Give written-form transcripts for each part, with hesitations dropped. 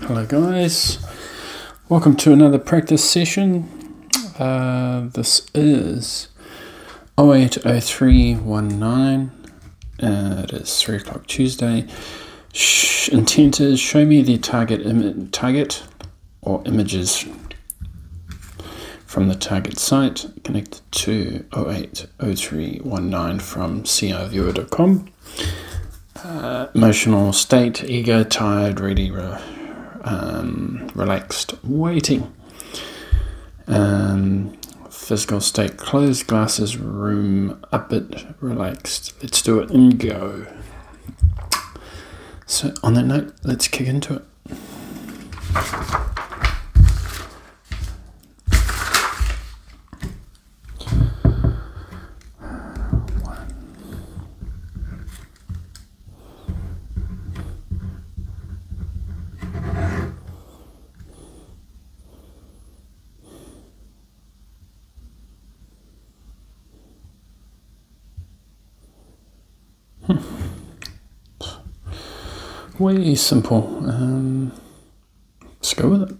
Hello guys, welcome to another practice session. This is 080319. It is 3 o'clock Tuesday. Intent is show me the target or images from the target site connected to 080319 from crviewer.com. Emotional state, ego, tired, ready, relaxed, waiting. Physical state, closed glasses, room, a bit relaxed. Let's do it and go. So on that note, let's kick into it. Way simple. Let's go with it.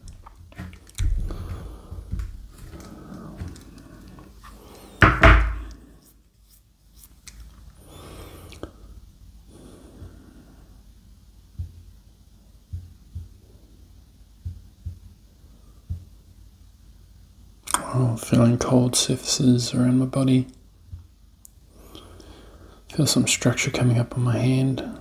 Oh, feeling cold surfaces around my body. Feel some structure coming up on my hand.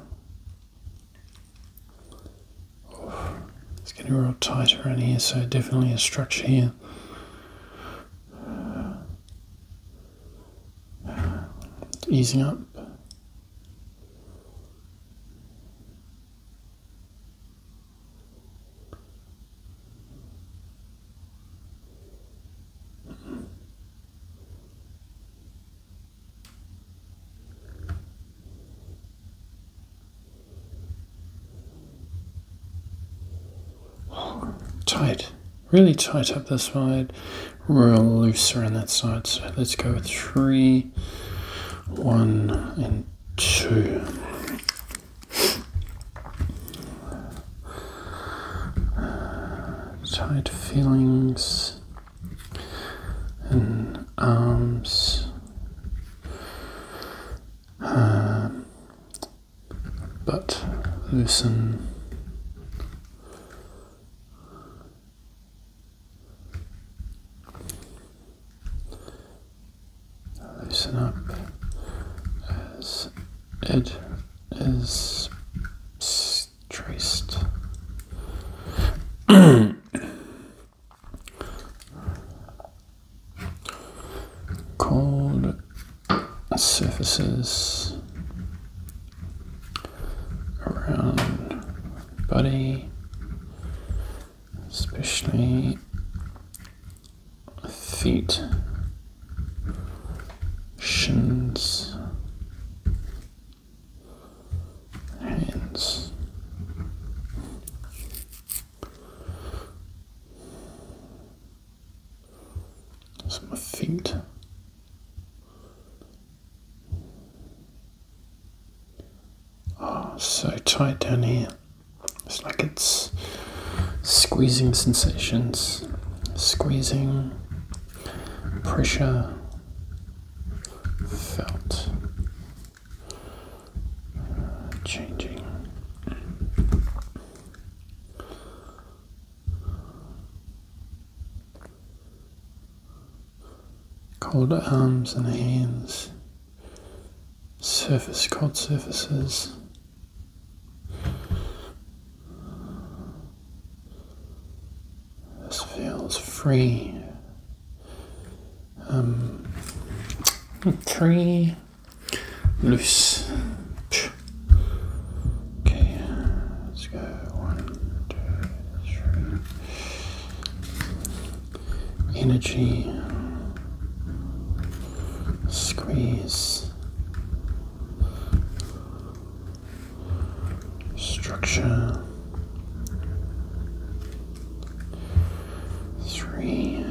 It's getting real tight around here, so definitely a structure here. Easing up. Tight, really tight up this side, real loose around that side. So let's go with 3, 1, and 2. Tight feelings in arms, butt loosen. Loosen up as it is traced. Cold surfaces around body, especially feet. Shins, hands. That's my feet. Oh, so tight down here. It's like it's squeezing sensations, squeezing, pressure. Felt changing. Cold arms and hands, cold surfaces. This feels free. 3, loose. Okay, let's go 1, 2, 3. Energy, squeeze, structure. 3.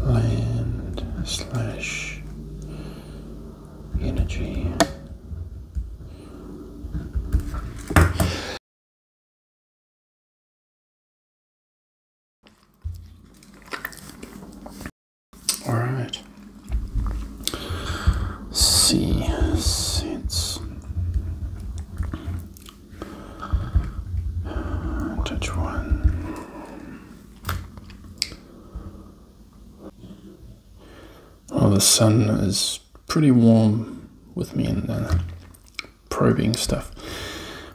Land / energy. Well, the sun is pretty warm with me in the probing stuff,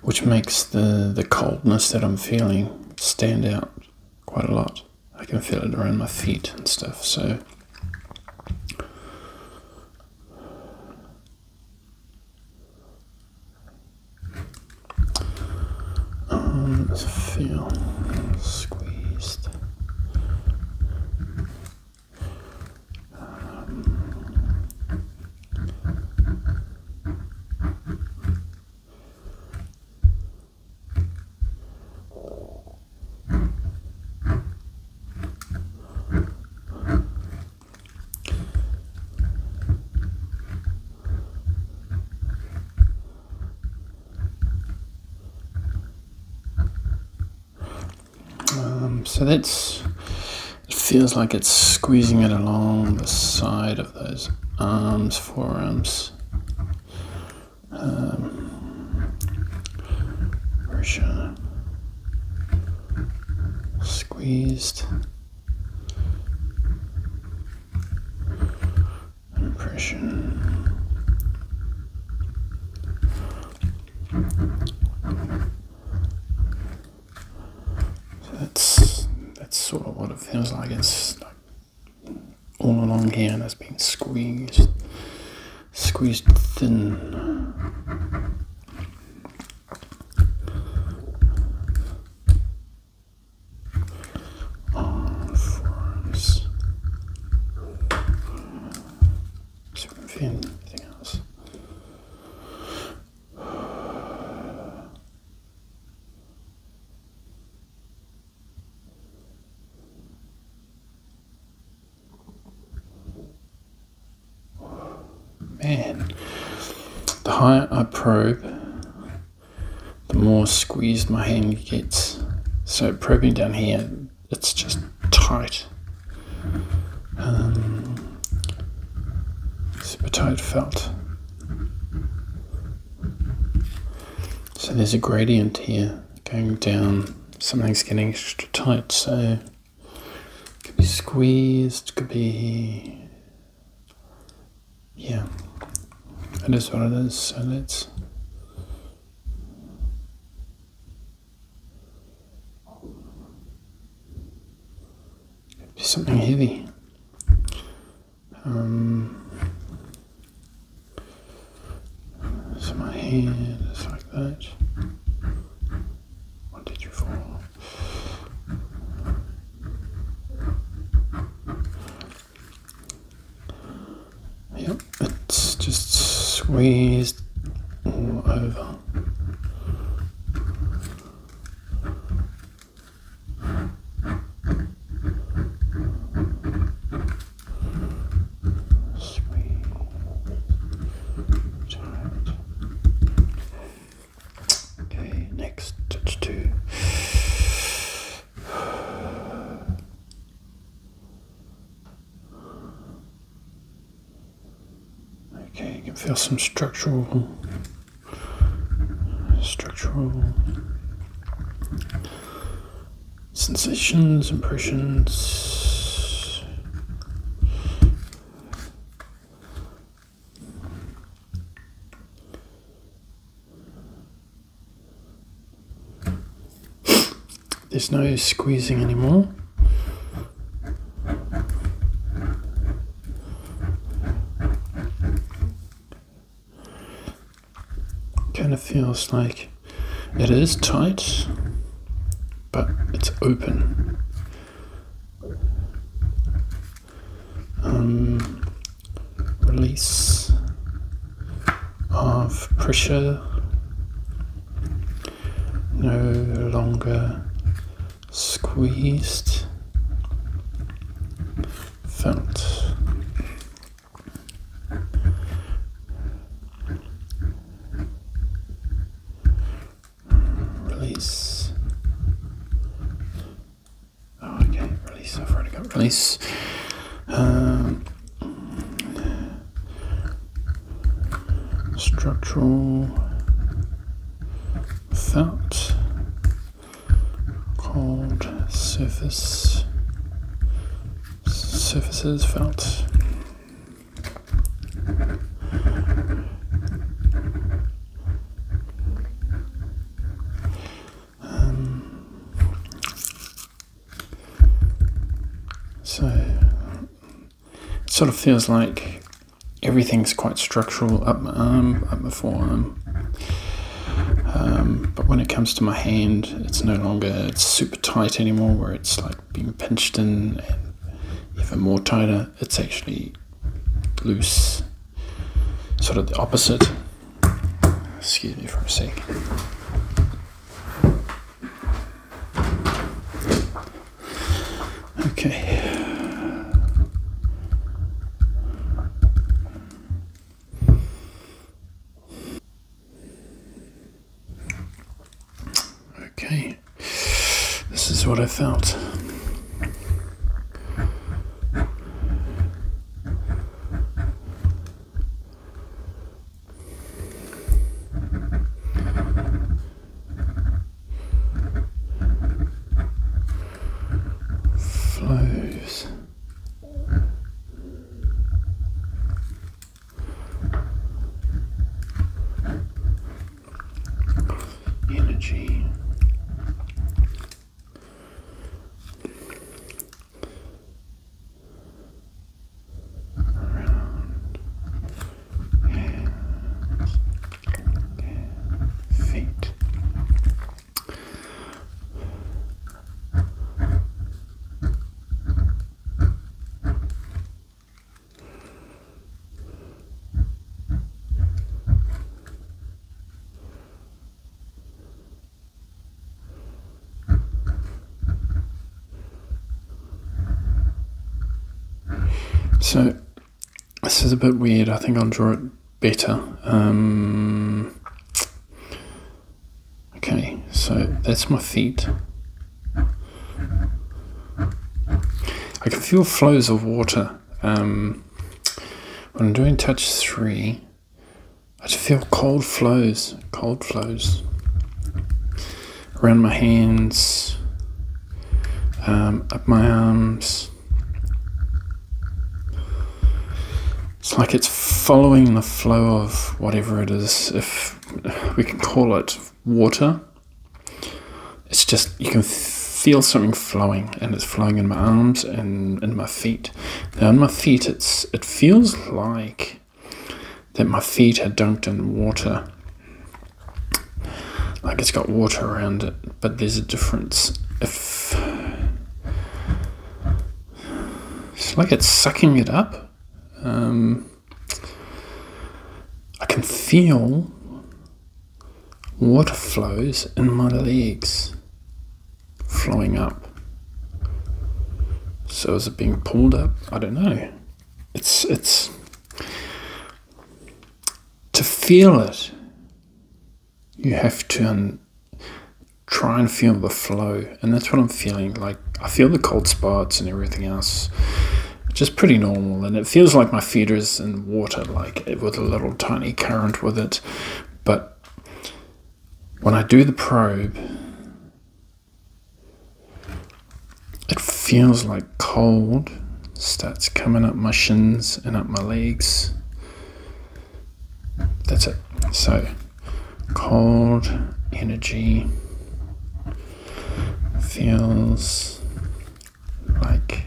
which makes the coldness that I'm feeling stand out quite a lot. I can feel it around my feet and stuff, so let's feel squeezed. So it feels like it's squeezing it along the side of those arms, forearms. Pressure, squeezed, and pressure. That's sort of what it feels like. It's like all along here, and it's being squeezed thin. Forearms. See if I can feel anything else. Man, the higher I probe, the more squeezed my hand gets. So probing down here, it's just tight. Super tight felt. So there's a gradient here going down. Something's getting extra tight, so it could be squeezed, could be, yeah. It is what it is, so let's do something heavy. So my hand is like that. 1, 2, 3, 4. Yep, it's just squeezed all over. Squeeze, tight. Okay, next, touch 2. Okay, you can feel some structural sensations, impressions. There's no squeezing anymore. Kind of feels like it is tight, but it's open. Release of pressure, no longer squeezed, felt. Release. Oh, okay, release. I've already got release. Structural felt, cold surfaces felt. sort of feels like everything's quite structural up my arm, up my forearm. But when it comes to my hand, it's no longer, it's super tight anymore, where it's like being pinched in and even more tighter. It's actually loose, sort of the opposite. Excuse me for a sec. Okay. Okay, this is what I felt. Flows. Energy. So this is a bit weird. I think I'll draw it better. Okay, so that's my feet. I can feel flows of water. When I'm doing touch 3, I just feel cold flows around my hands, up my arms. It's like it's following the flow of whatever it is, if we can call it water. It's just, you can feel something flowing, and it's flowing in my arms and in my feet. Now in my feet, it feels like that my feet are dunked in water. Like it's got water around it, but there's a difference. It's like it's sucking it up. I can feel water flows in my legs flowing up. So is it being pulled up? I don't know. It's to feel it, you have to try and feel the flow, and that's what I'm feeling. Like I feel the cold spots and everything else. Just pretty normal, and it feels like my feet is in water, like with a little tiny current with it. But when I do the probe, it feels like cold starts coming up my shins and up my legs. That's it. So cold energy feels like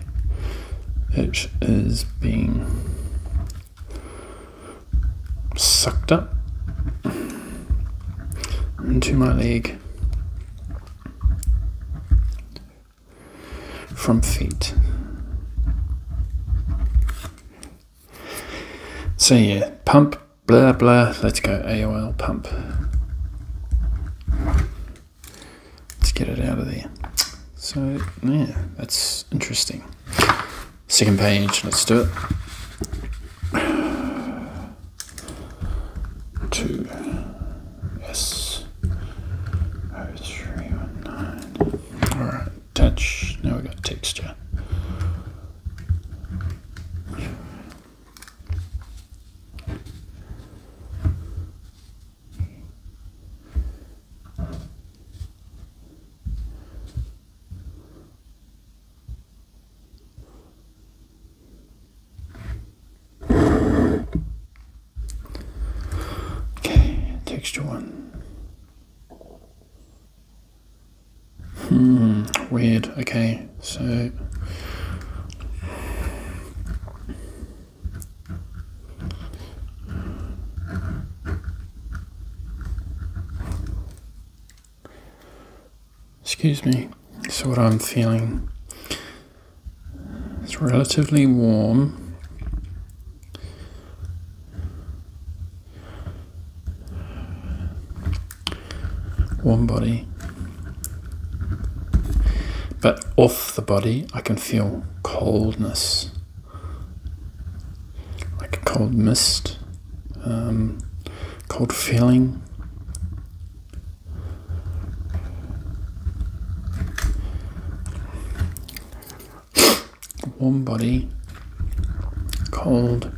it is being sucked up into my leg from feet. So yeah, pump, blah blah, let's go AOL pump. Let's get it out of there. So yeah, that's interesting. Second page, let's do it. 2S0319. Alright, touch. Now we got texture. Texture 1. Weird. Okay, so excuse me. So what I'm feeling is relatively warm. Warm body. But off the body, I can feel coldness. Like a cold mist, cold feeling. Warm body, cold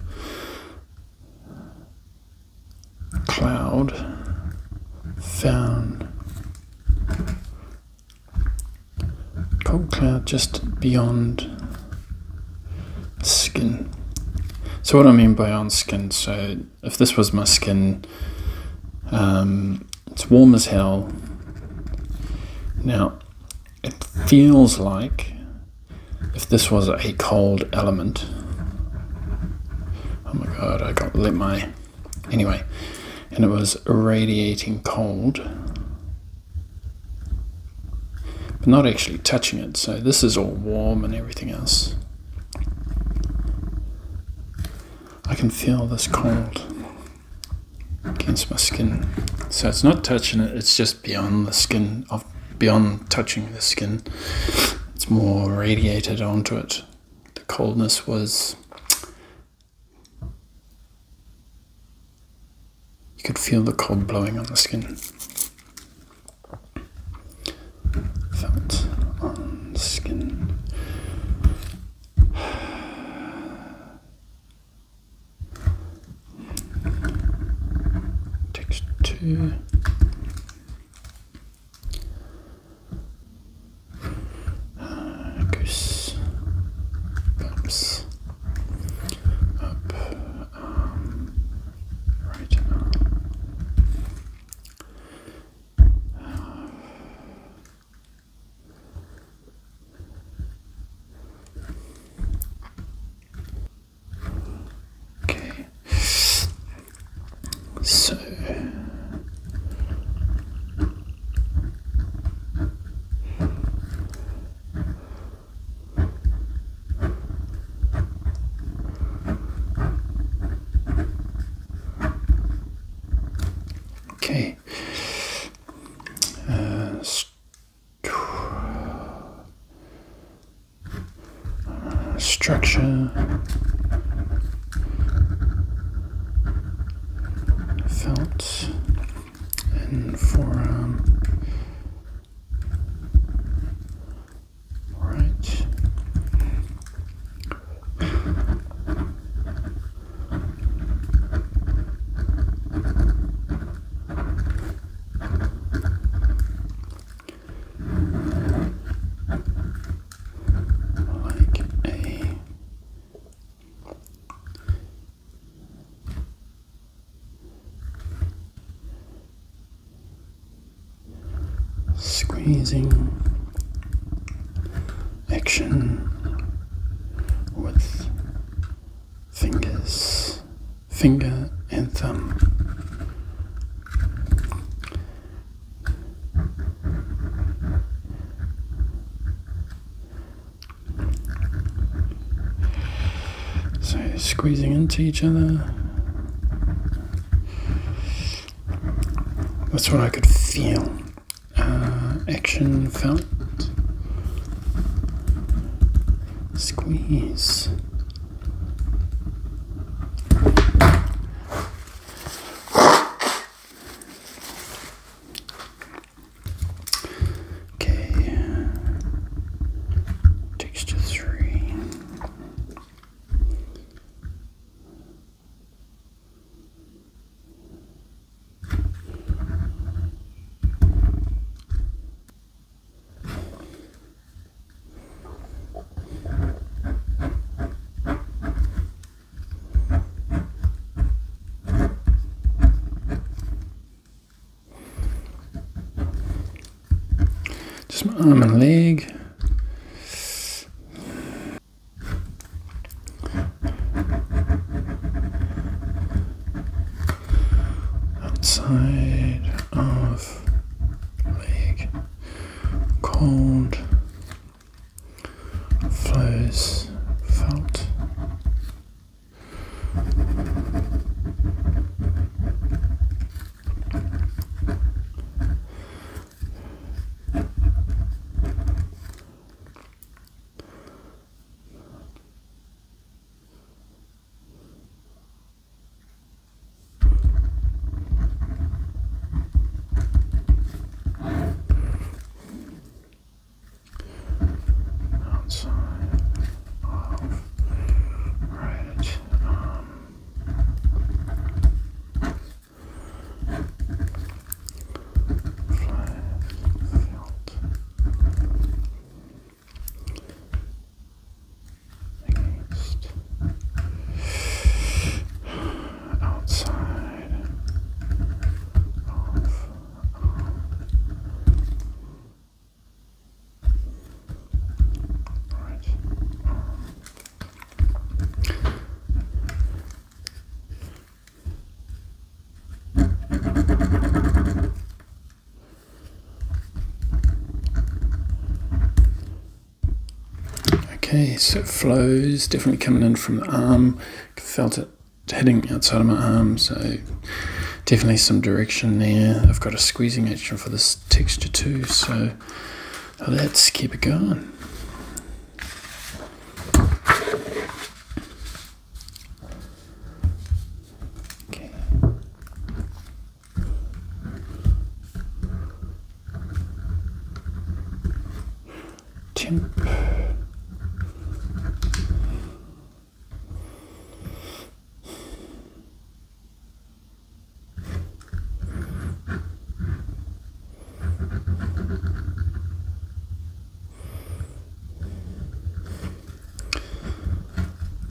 cloud, found. Cold cloud just beyond skin. So what I mean by on skin, so if this was my skin, it's warm as hell. Now, it feels like if this was a cold element, oh my god, I got lit my, anyway, and it was radiating cold, but not actually touching it, so this is all warm and everything else. I can feel this cold against my skin. So it's not touching it, it's just beyond the skin, beyond touching the skin. It's more radiated onto it. The coldness was, you could feel the cold blowing on the skin. Felt on the skin. Goose bumps up right now. Okay, so okay, structure, felt and forearm, right. Squeezing action with fingers, finger and thumb. So squeezing into each other. That's what I could feel. Action felt. Squeeze. Okay. Texture 3. Just my arm and leg. Outside of leg. Cold. Okay, so flows definitely coming in from the arm. Felt it heading outside of my arm, so definitely some direction there. I've got a squeezing action for this texture too, so let's keep it going. Okay. Temp.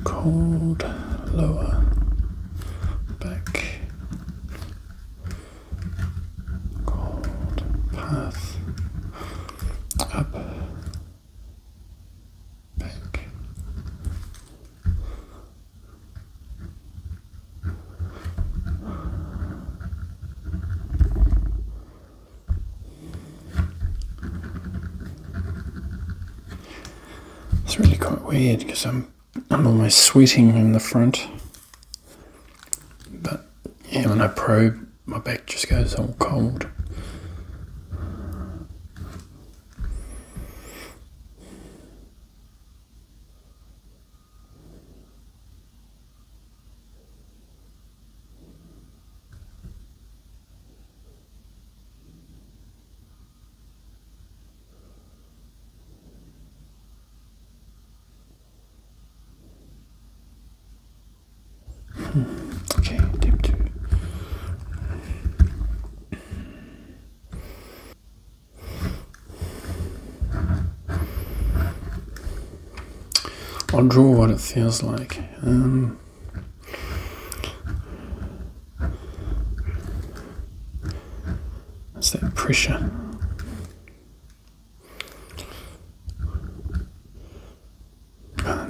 Cold, lower, back, cold, path, up, back. It's really quite weird because I'm almost sweating in the front, but yeah, when I probe, my back just goes all cold. Okay, tip 2. I'll draw what it feels like. It's that pressure.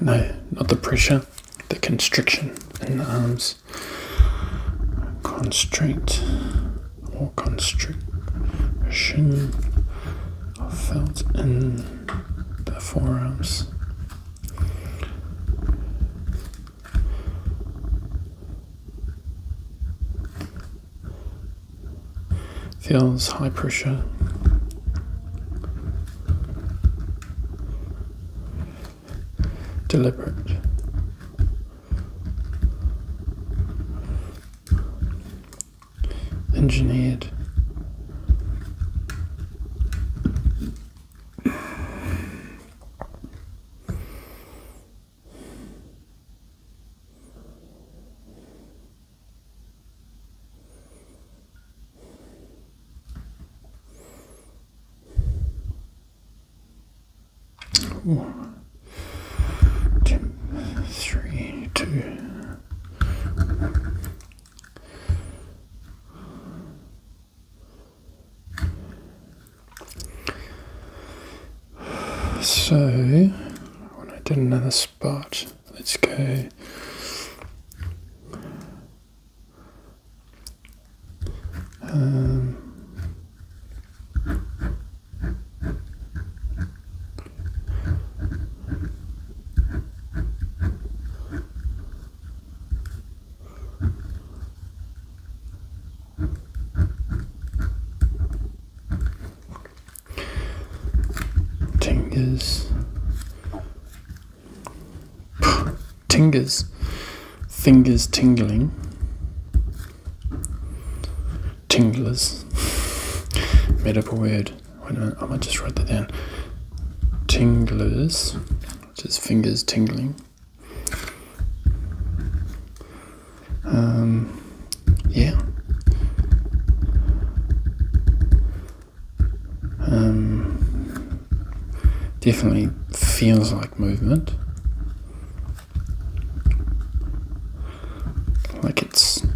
No, not the pressure, the constriction in the arms. Constraint or constriction felt in the forearms. Feels high pressure. Deliberate. Engineered. Ooh. 3, 2. So, when I did another spot, let's go. Fingers tingling. Tinglers. Made up a word. Wait a minute, I might just write that down. Tinglers, which is fingers tingling. Yeah. Definitely feels like movement. Like it's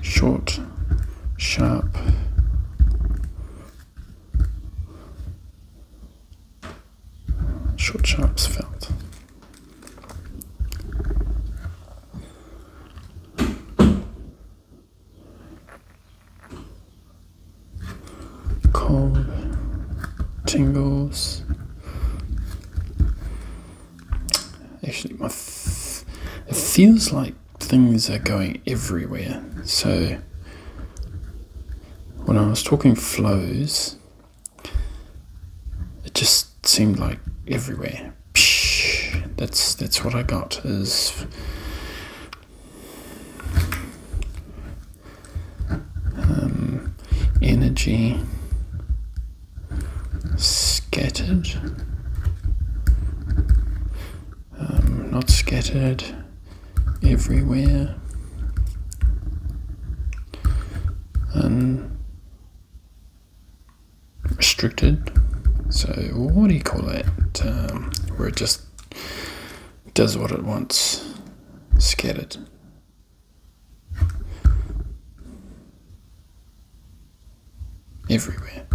short, sharp. Short, sharp's felt. Cold, tingles. actually, it feels like things are going everywhere. So when I was talking flows, it just seemed like everywhere. That's what I got, is energy scattered, not scattered, everywhere, unrestricted. So what do you call that? Where it just does what it wants, scattered. Everywhere.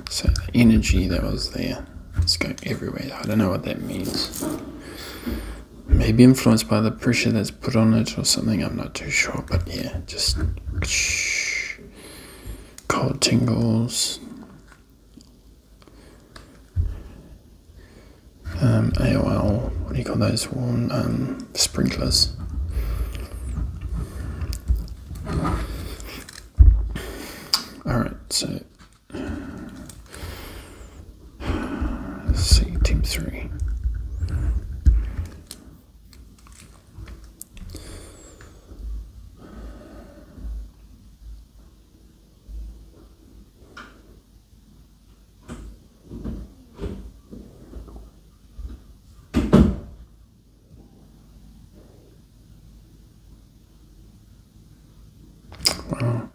So the energy that was there is going everywhere. I don't know what that means. Maybe influenced by the pressure that's put on it or something, I'm not too sure, but yeah, just cold tingles. AOL, what do you call those one? Sprinklers. Alright, so let's see, team 3. Wow.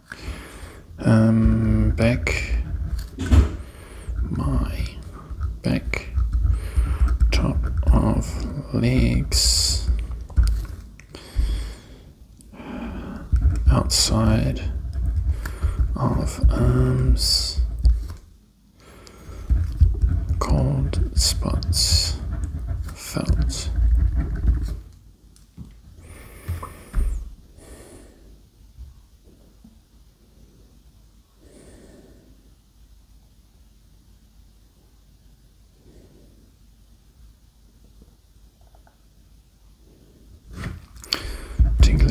Back top of legs, outside of arms, cold spots felt.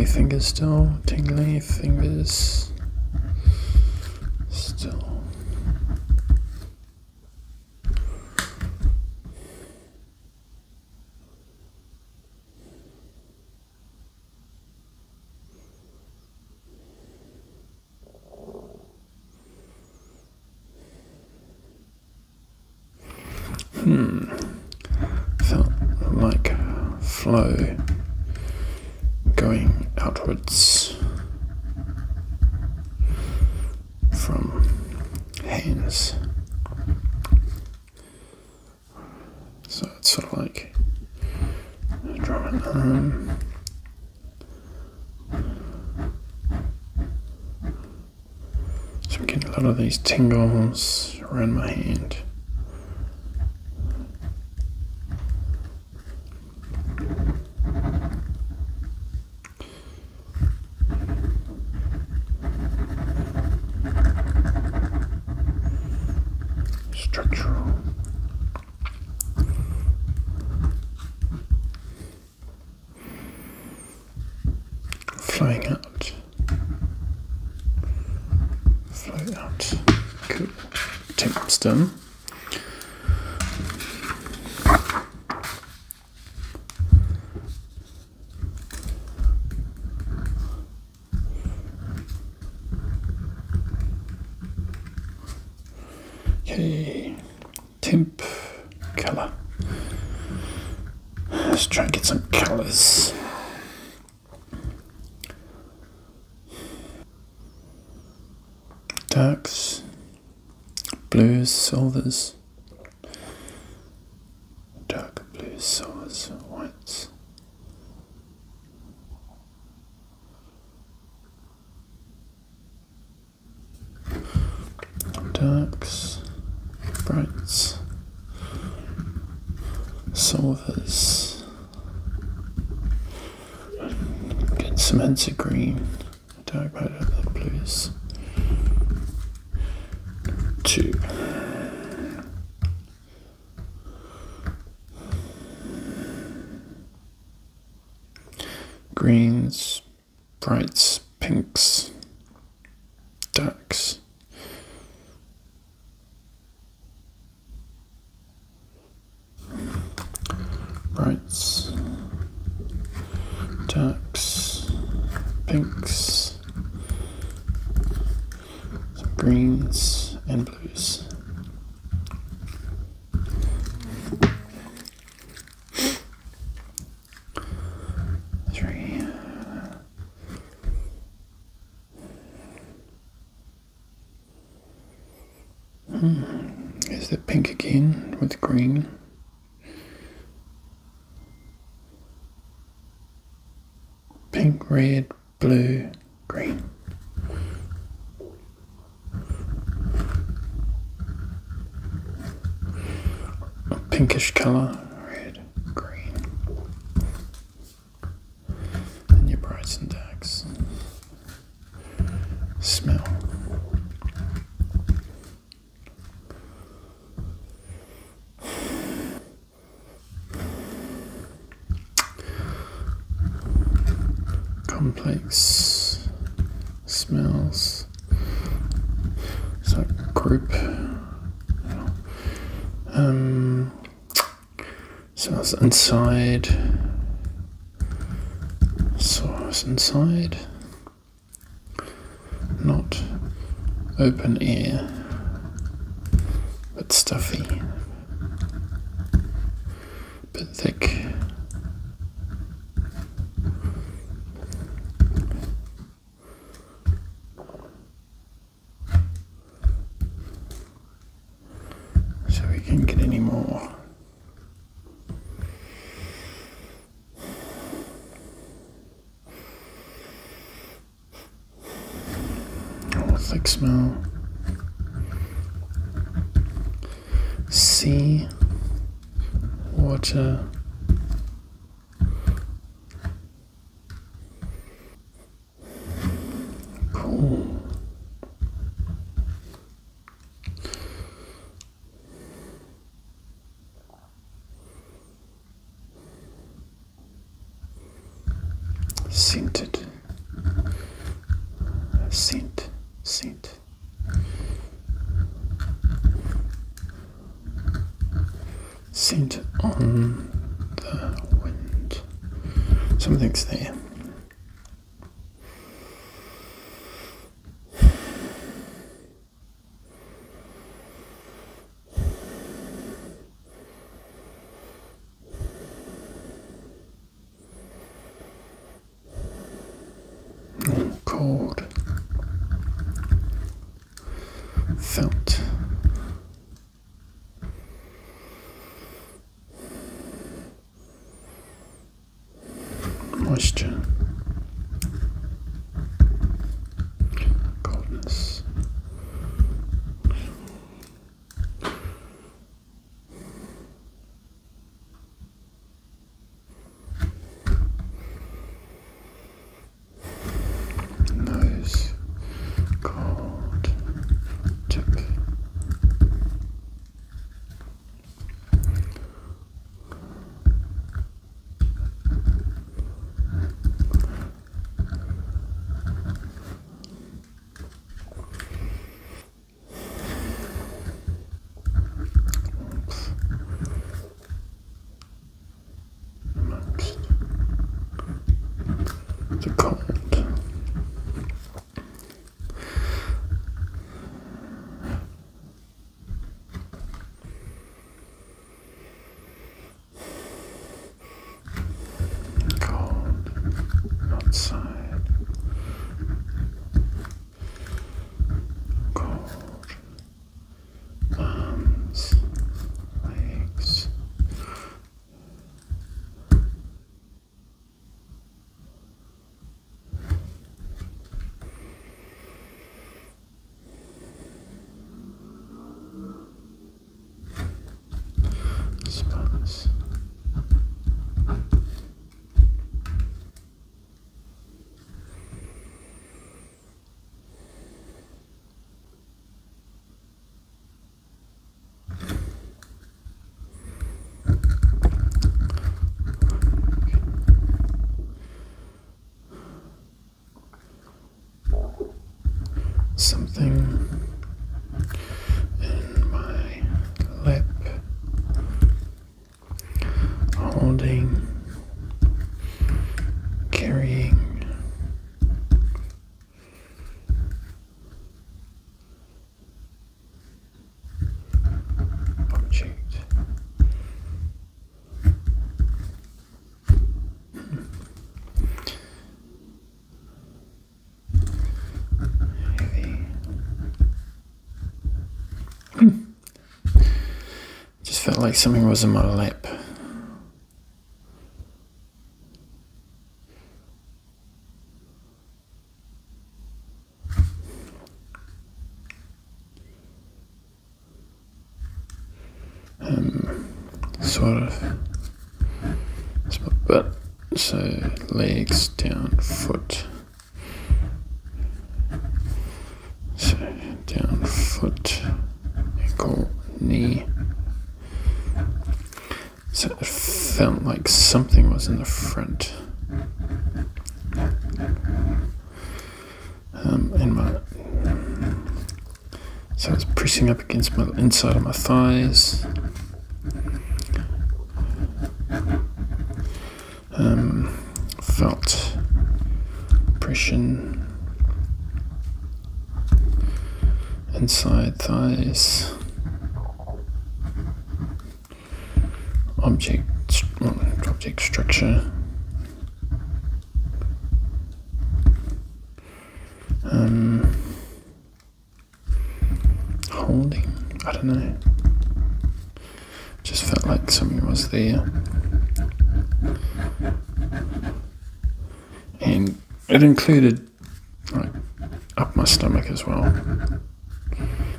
Fingers still, tingly fingers still. Felt like flow going outwards from hands. So it's sort of like a drum and arm. So I'm getting a lot of these tingles around my hand. Structural. Flowing out. Flow out. Cool. Temp's done. Okay, temp, color. Let's try and get some colors. Darks, blues, silvers, dark blues, silvers, whites. Darks, brights, silvers, get some hints of green, dark bright of the blues. 2, greens, brights, pinks, darks. Brights, darks, pinks, some greens and blues. Here's the pink again with green. Pink, red, blue, green. A pinkish colour, red, green. And your brights and darks. Smell. Complex smells. It's like a group. Smells inside. Source inside. Not open air, but stuffy. Bit thick. Can get any more. Oh, thick smell. Sea, water, cool. Scented. Scent. Scent on the wind. Something's there. Cold. Felt. Moisture. Coldness. Nose. Cold. Tip. something in my lap, holding, carrying, object. Just felt like something was in my lap. Sort of. It's my butt. So legs down, foot. So down, foot, ankle, knee. So it felt like something was in the front. So it's pressing up against my inside of my thighs. Felt pressure inside thighs. Object structure. Holding, I don't know. Just felt like something was there. And it included like up my stomach as well,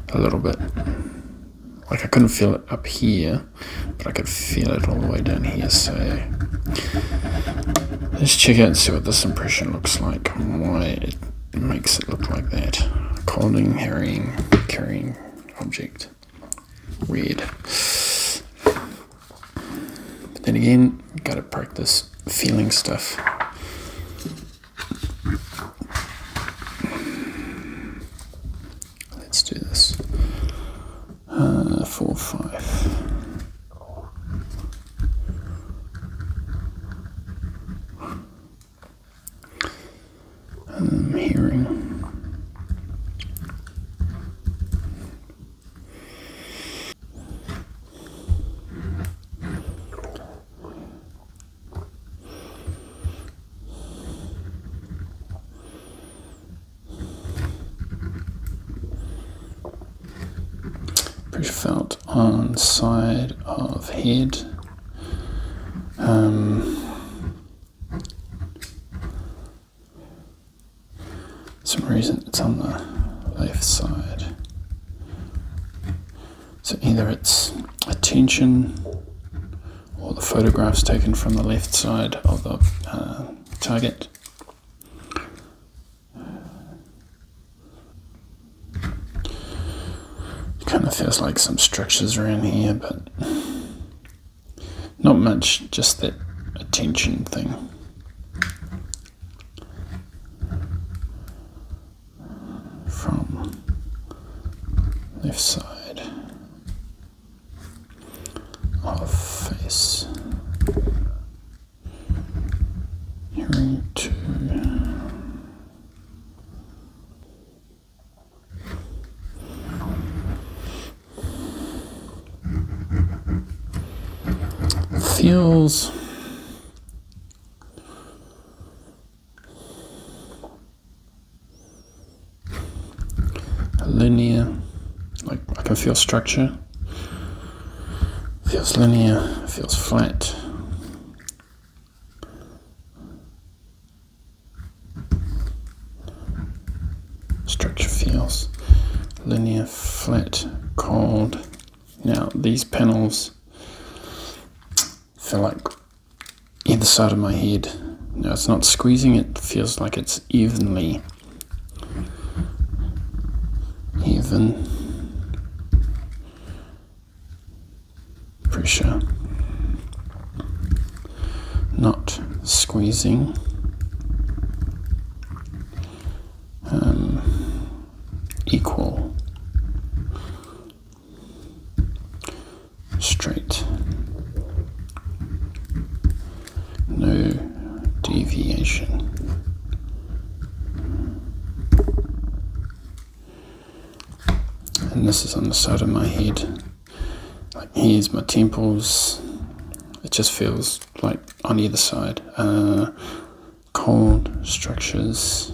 a little bit. Like I couldn't feel it up here, but I could feel it all the way down here. So let's check out and see what this impression looks like and why it makes it look like that. Holding, carrying object. Weird. But then again, gotta practice feeling stuff. Let's do this. 4, 5. Hearing. Pressure felt on side of head. Some reason it's on the left side. So either it's a tension or the photograph's taken from the left side of the target. Kind of feels like some structures around here, but not much, just that attention thing. From left side of face. Hearing 2. Feels linear, like I can feel structure. Feels linear, feels flat. Structure feels linear, flat, cold. Now these panels feel like either side of my head. Now it's not squeezing, it feels like it's even pressure, not squeezing. deviation. And this is on the side of my head. Like here's my temples. It just feels like on either side. Cold structures,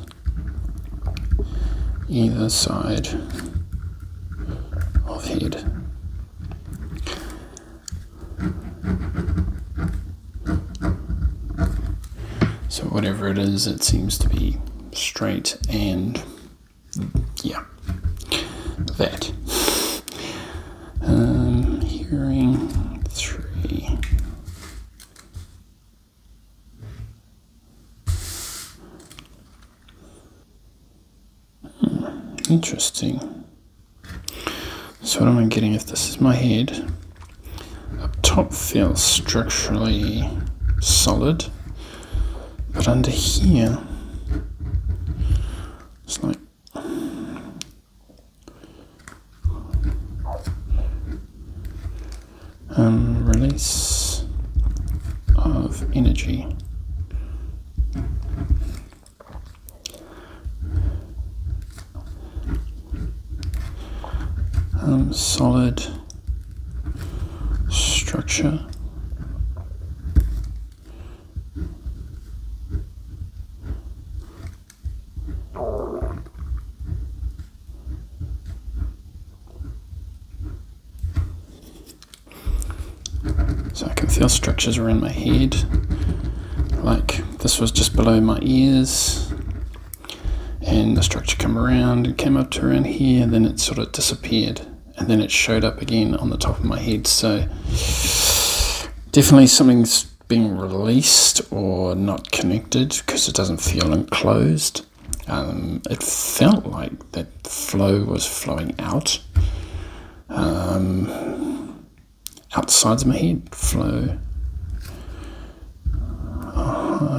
either side of head. So whatever it is, it seems to be straight, and yeah, that. Hearing 3. Interesting. So what am I getting if this is my head? Up top feels structurally solid, but under here it's like release of energy. Solid structure. So I can feel structures around my head, like this was just below my ears, and the structure came around and came up to around here, and then it sort of disappeared, and then it showed up again on the top of my head. So definitely something's being released or not connected, because it doesn't feel enclosed. It felt like that flow was flowing out. Outsides of my head, flow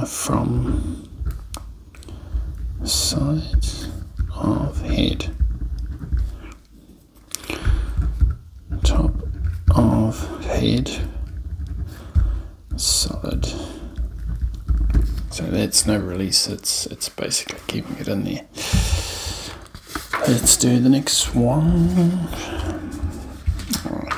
from sides of head, top of head, solid. So that's no release, it's basically keeping it in there. Let's do the next one. Alright.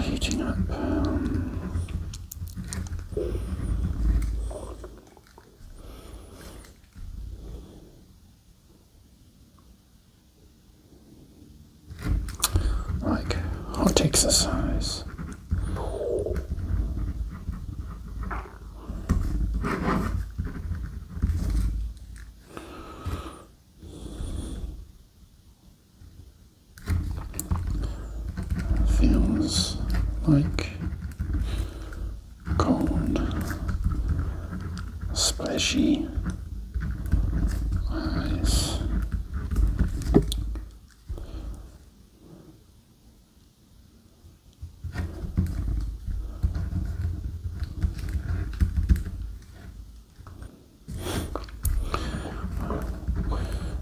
Heating up. Like hot exercise. Feels like cold, splashy eyes.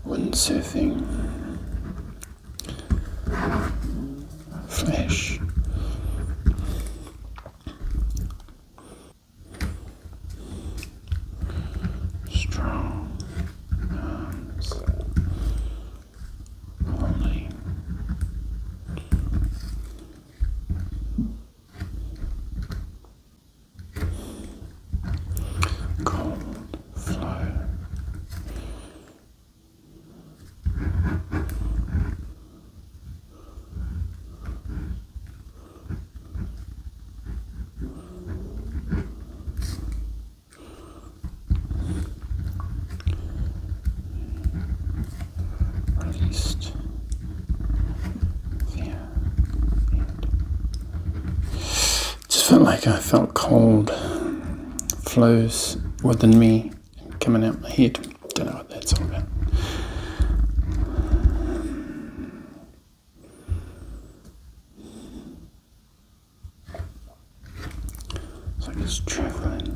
Windsurfing, flash. Strong arms, holding, cold flow, just felt like I felt cold flows within me coming out my head. Don't know what that's all about. It's like it's traveling.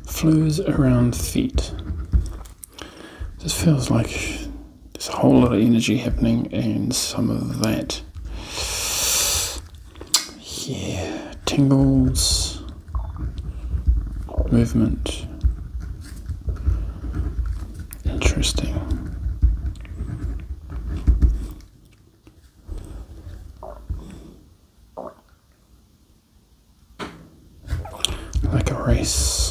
Flows around feet. This feels like there's a whole lot of energy happening, and some of that, yeah, tingles, movement. Interesting. Like a race.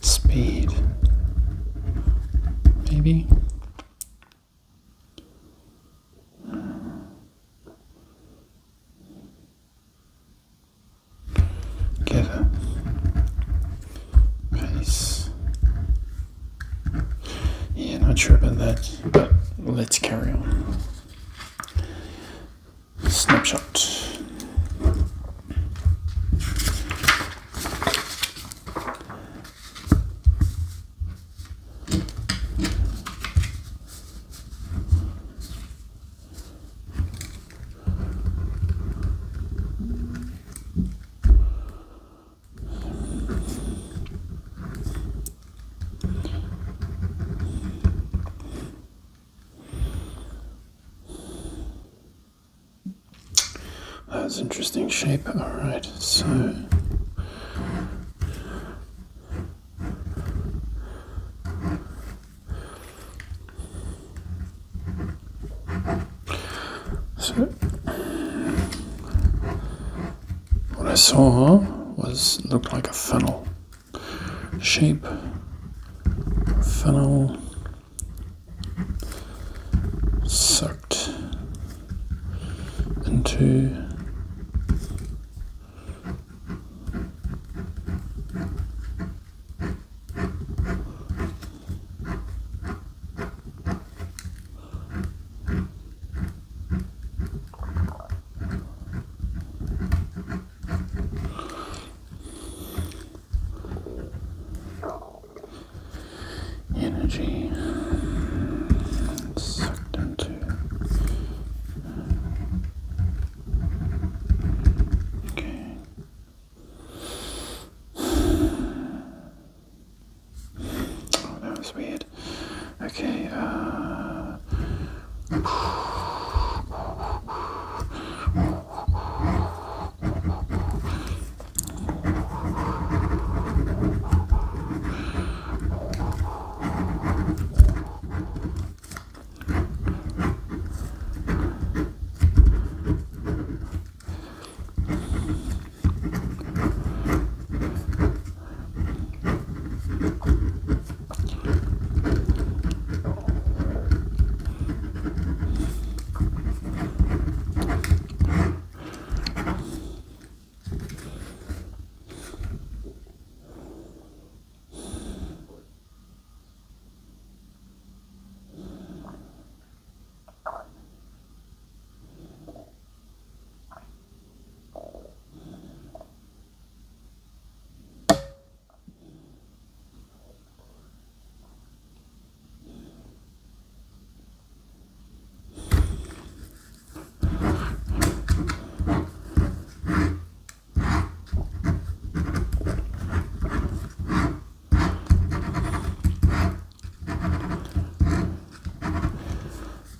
Speed, maybe. Get a pace. Yeah, not sure about that, but let's carry on. Snapshot. That's interesting shape. Alright, so what I saw looked like a funnel shape. Funnel sucked into energy sucked into. Okay. Oh, that was weird. Okay.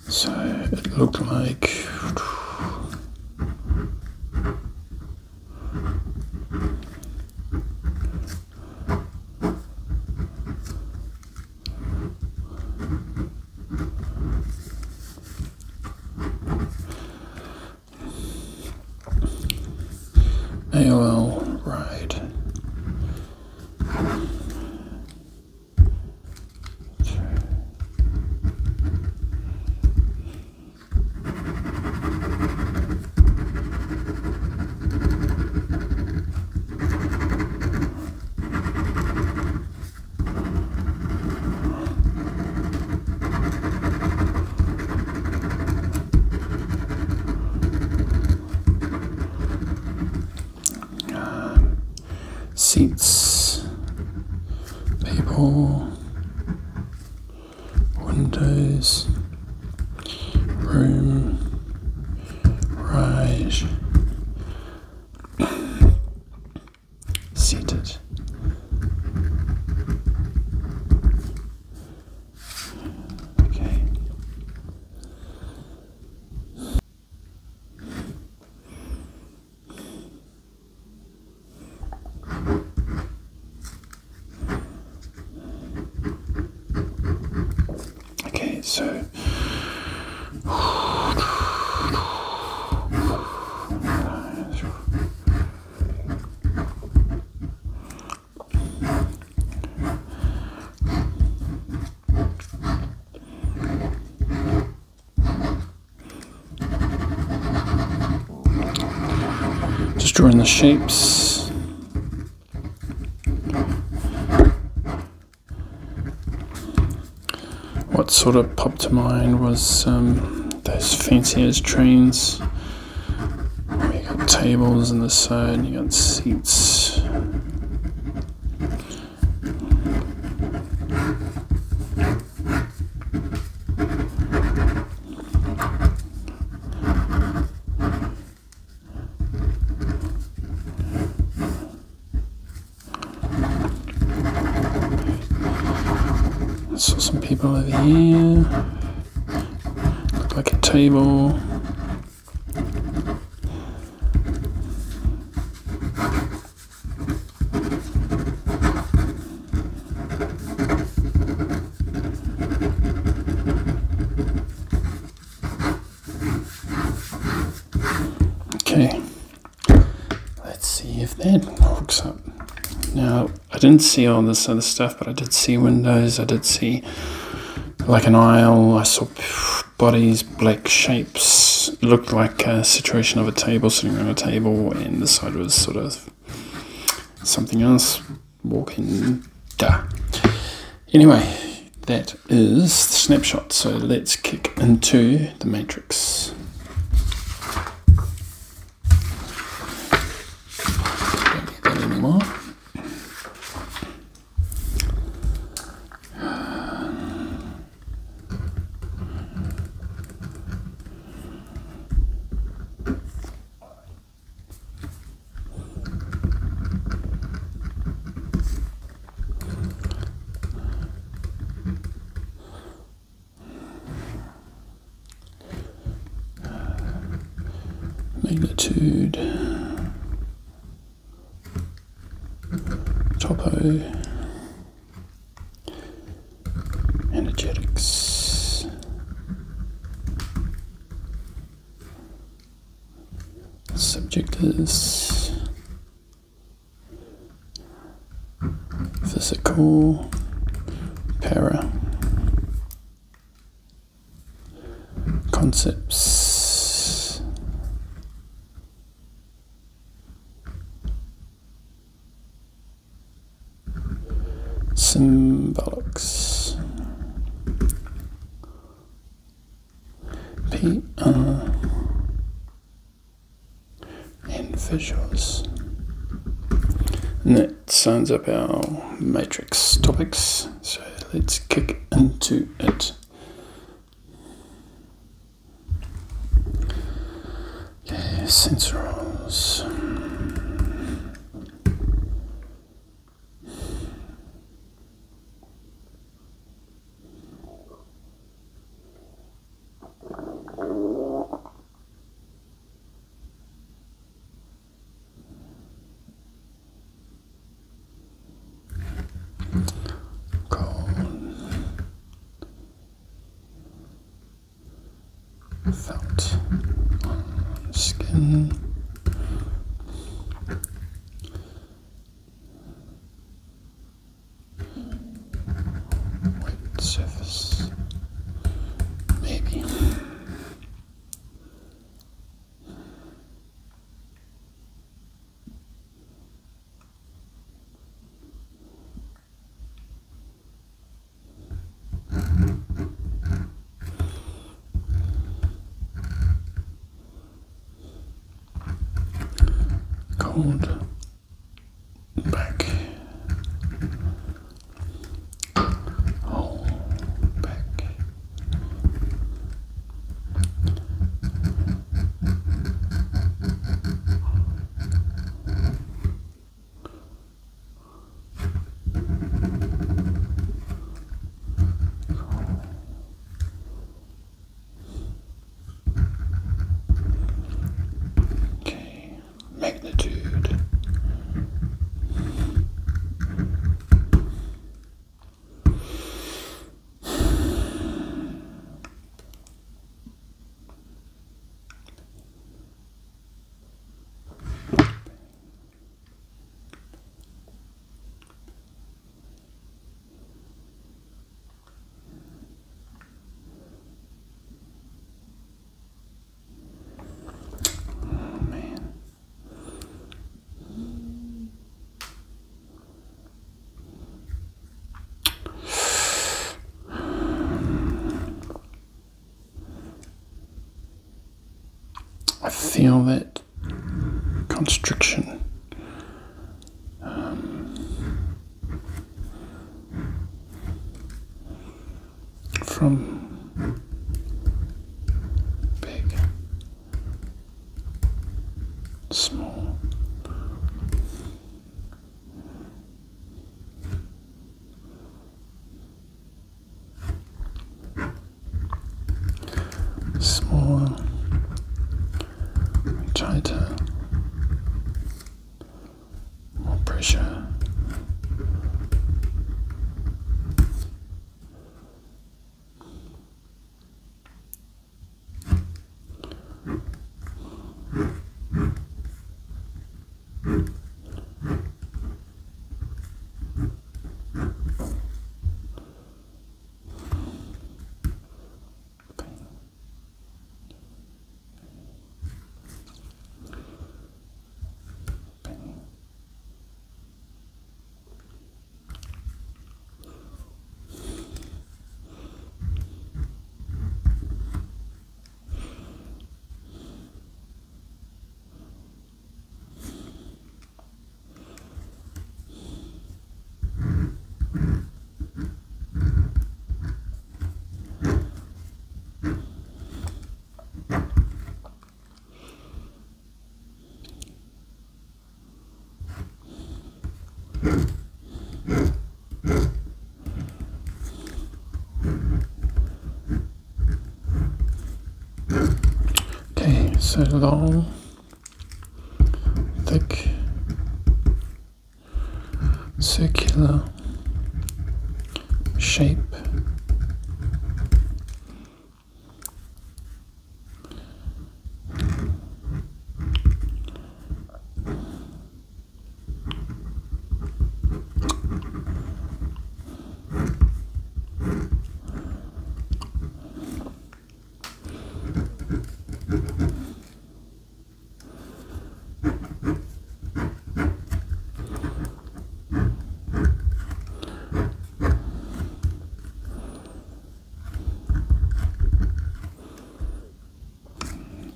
So it looked like AOL ride. Seats, people, windows, room, ride, seated. Okay. So just drawing the shapes. What sort of popped to mind was those fancy as trains. You got tables on the side, you got seats. Saw some people over here. Looked like a table. Okay, let's see if that hooks up. Now, I didn't see all this other stuff, but I did see windows, I did see like an aisle, I saw bodies, black shapes. It looked like a situation of a table, sitting on a table, and the side was sort of something else, walking, Anyway, that is the snapshot, so let's kick into the matrix. Don't need that anymore. Magnitude, topo, energetics, subjectors, physical, para, concepts, Symbolics, PR, and visuals. And that sums up our matrix topics, so let's kick into it. Okay, Sensorals. Felt on skin. hold back, hold back. Okay, magnitude. I feel that constriction. From big, small, smaller, tighter, more pressure. Okay, so long, thick, circular shape.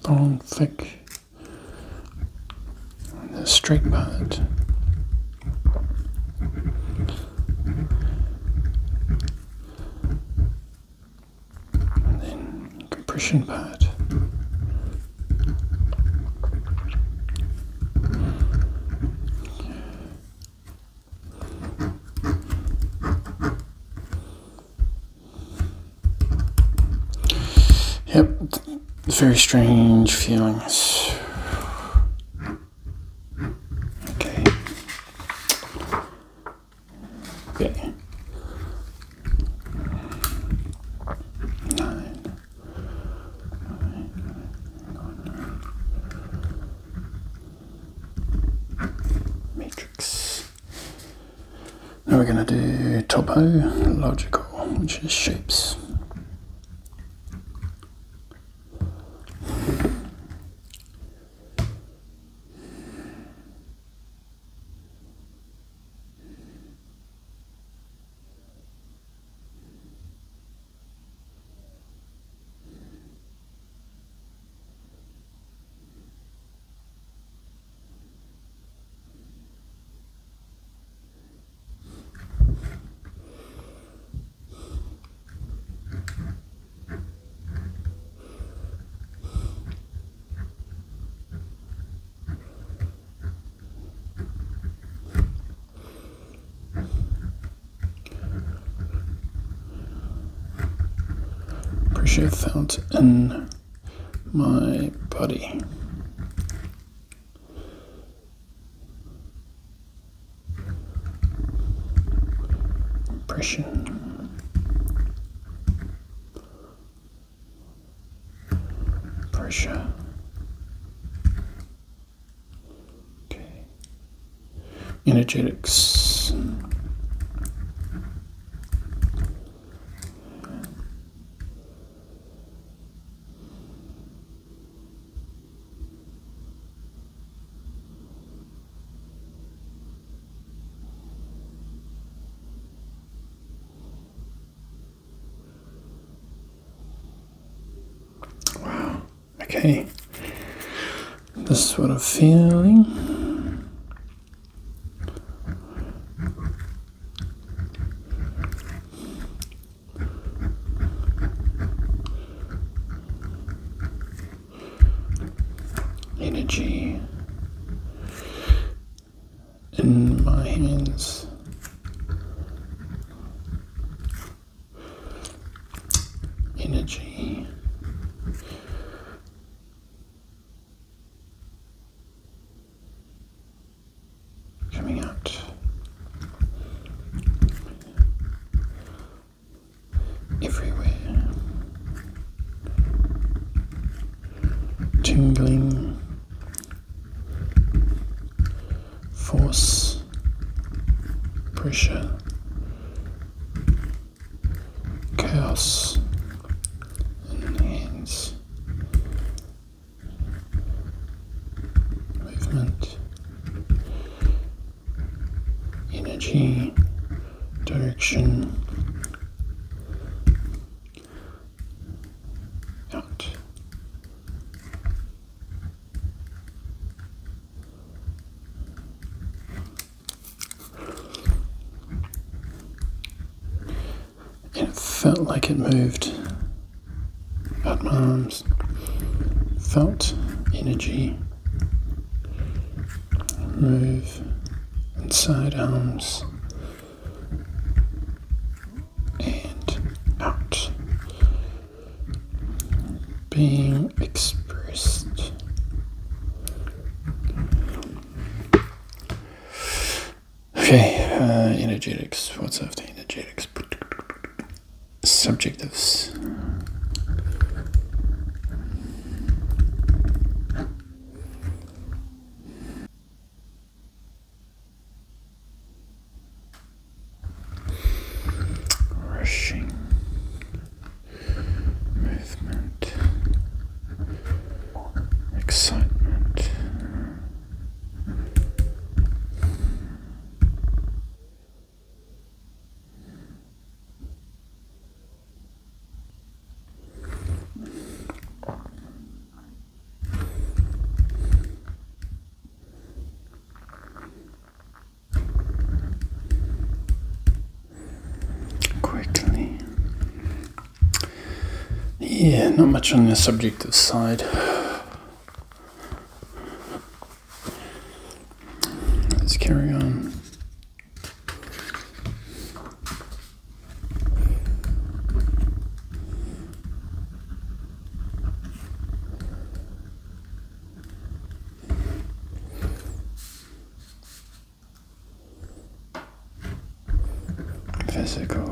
Long, thick, and the straight part. And then compression part. Yep, very strange feelings. Okay. Okay. 9. Matrix. Now we're going to do Topological, which is shapes. pressure felt in my body. Pressure. Pressure. Okay. Energetics. Okay, this is what I'm feeling. Energy in my hands. Energy coming out. Everywhere. Tingling. Force. Pressure. Chaos. In hands. Movement. Energy, direction, out. And it felt like it moved out my arms. Felt energy move inside arms and out, being expressed. Okay, energetics. What's after energetics? Subjectives. Rushing. Movement. Excitement. Quickly. Yeah, not much on the subjective side. Let's carry on. Physical.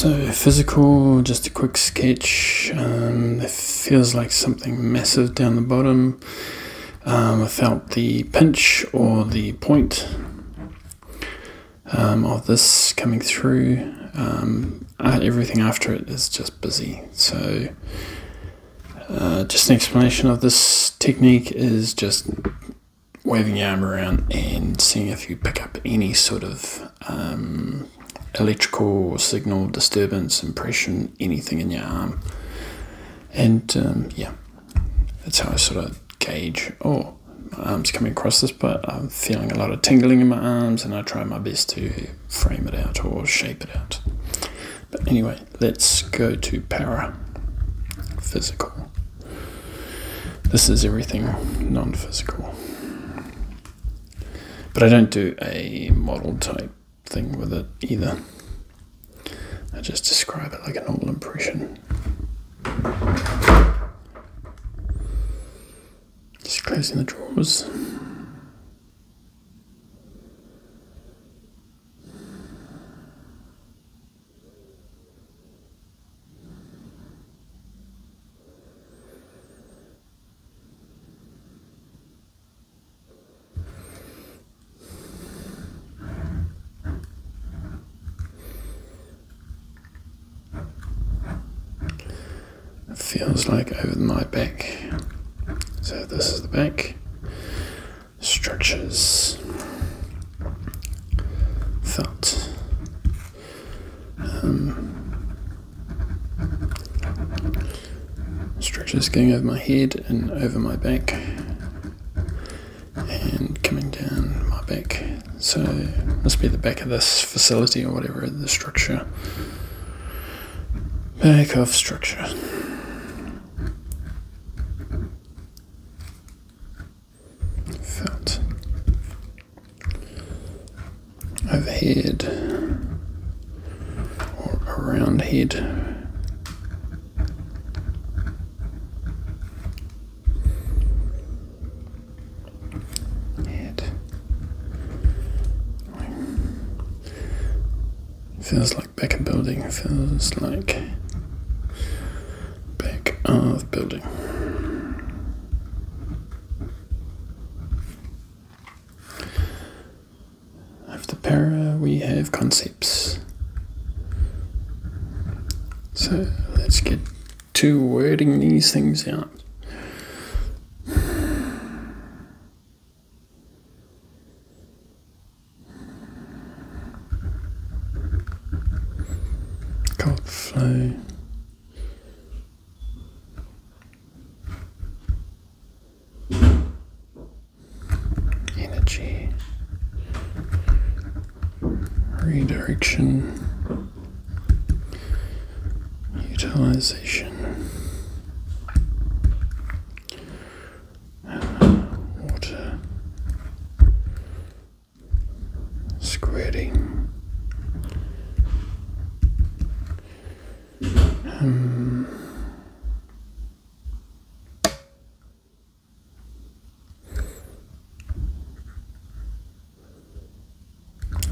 So physical, just a quick sketch. It feels like something massive down the bottom. I felt the pinch or the point of this coming through. Everything after it is just busy. So just an explanation of this technique is just waving your arm around and seeing if you pick up any sort of electrical signal, disturbance, impression, anything in your arm. And yeah, that's how I sort of gauge, oh, my arm's coming across this, but I'm feeling a lot of tingling in my arms, and I try my best to frame it out or shape it out. But anyway, let's go to Paraphysicals. This is everything non-physical. But I don't do a model type thing with it either. I just describe it like a normal impression. Just closing the drawers. It feels like over my back. So this is the back. Structures. Felt. Structures going over my head and over my back. And coming down my back. So must be the back of this facility or whatever, the structure. Back of structure. Felt. Overhead. Or around head. Head. Feels like back of building. Feels like back of building. After para, we have concepts. So let's get to wording these things out. Cold flow. Energy. Redirection. Utilization. Water. Squirting.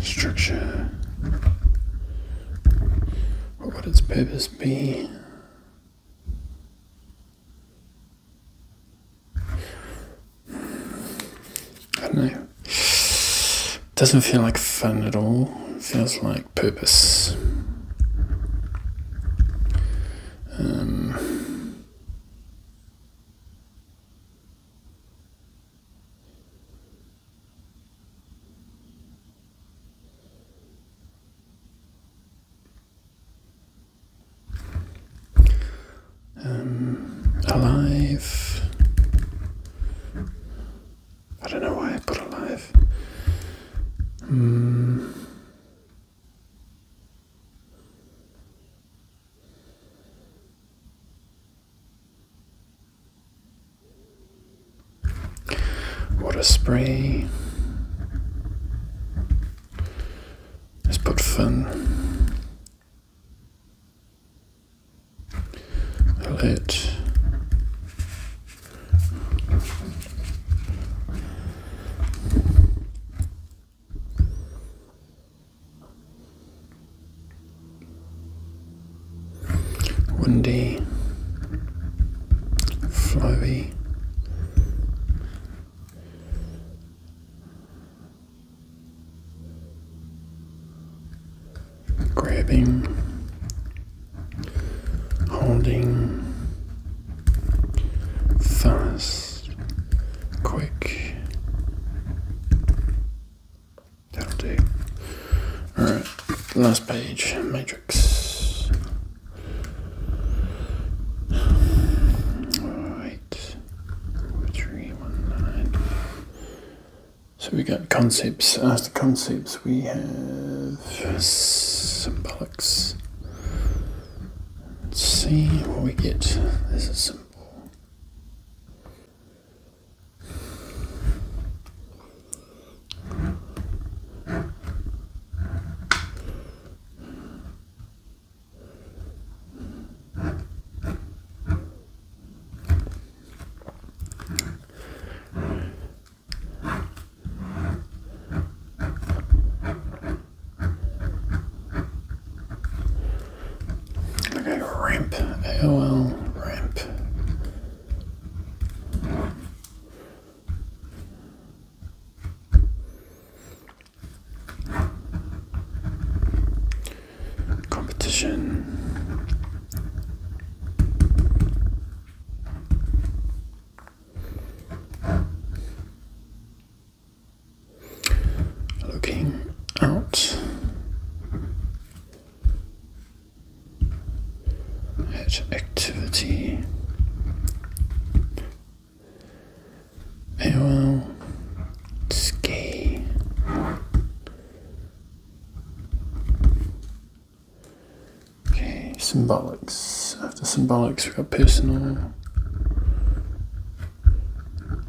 Structure. What would its purpose be? I don't know. Doesn't feel like fun at all. It feels like purpose. Alive. I don't know why I put alive. Water spray. Let's put fun. Alert. flowy. Grabbing, holding, fast, quick. That'll do. Alright, last page, matrix. Alright, 319. So we got concepts. After concepts, we have symbolics. Let's see what we get. There's a symbol. Ramp, AOL, ramp. Competition. Looking out. Activity. AOL. Ski. Okay, symbolics. After symbolics, we've got personal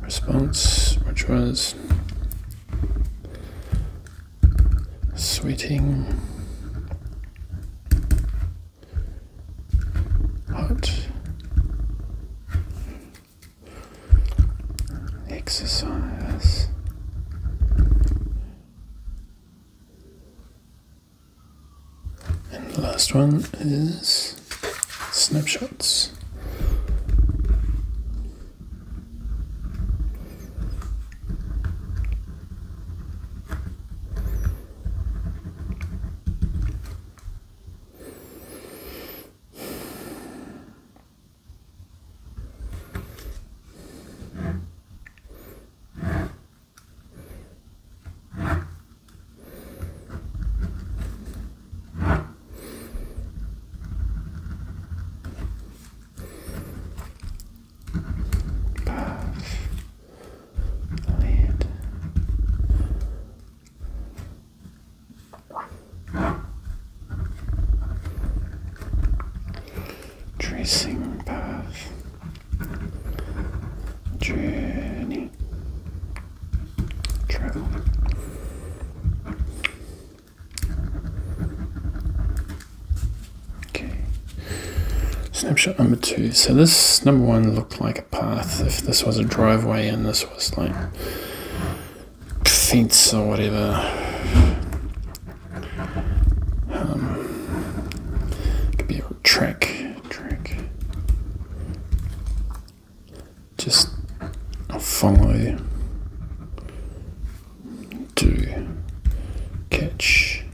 response, which was sweating. Exercise. And the last one is snapshots. Tracing path, journey, travel. Okay, snapshot number 2. So this number 1 looked like a path. If this was a driveway and this was like fence or whatever. Could be a track. Just follow, do, catch.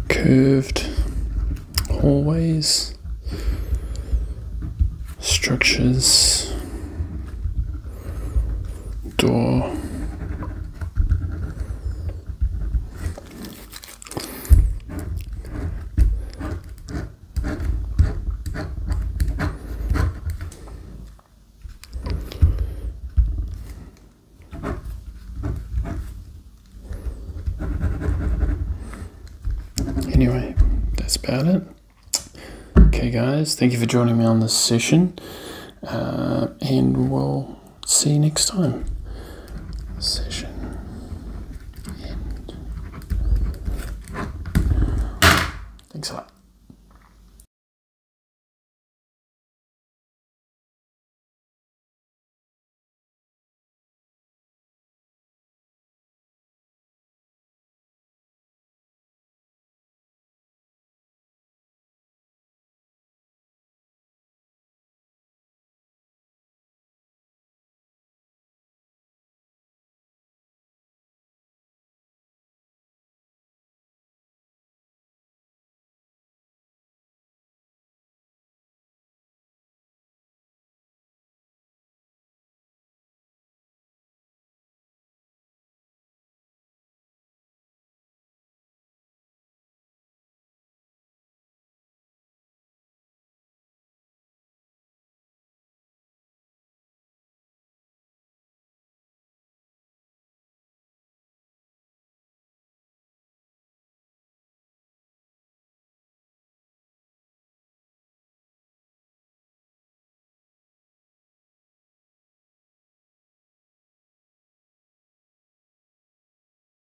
Curved hallways, structures, door, anyway, that's about it. Okay guys. Thank you for joining me on this session, and we'll see you next time. Session end. Thanks a lot.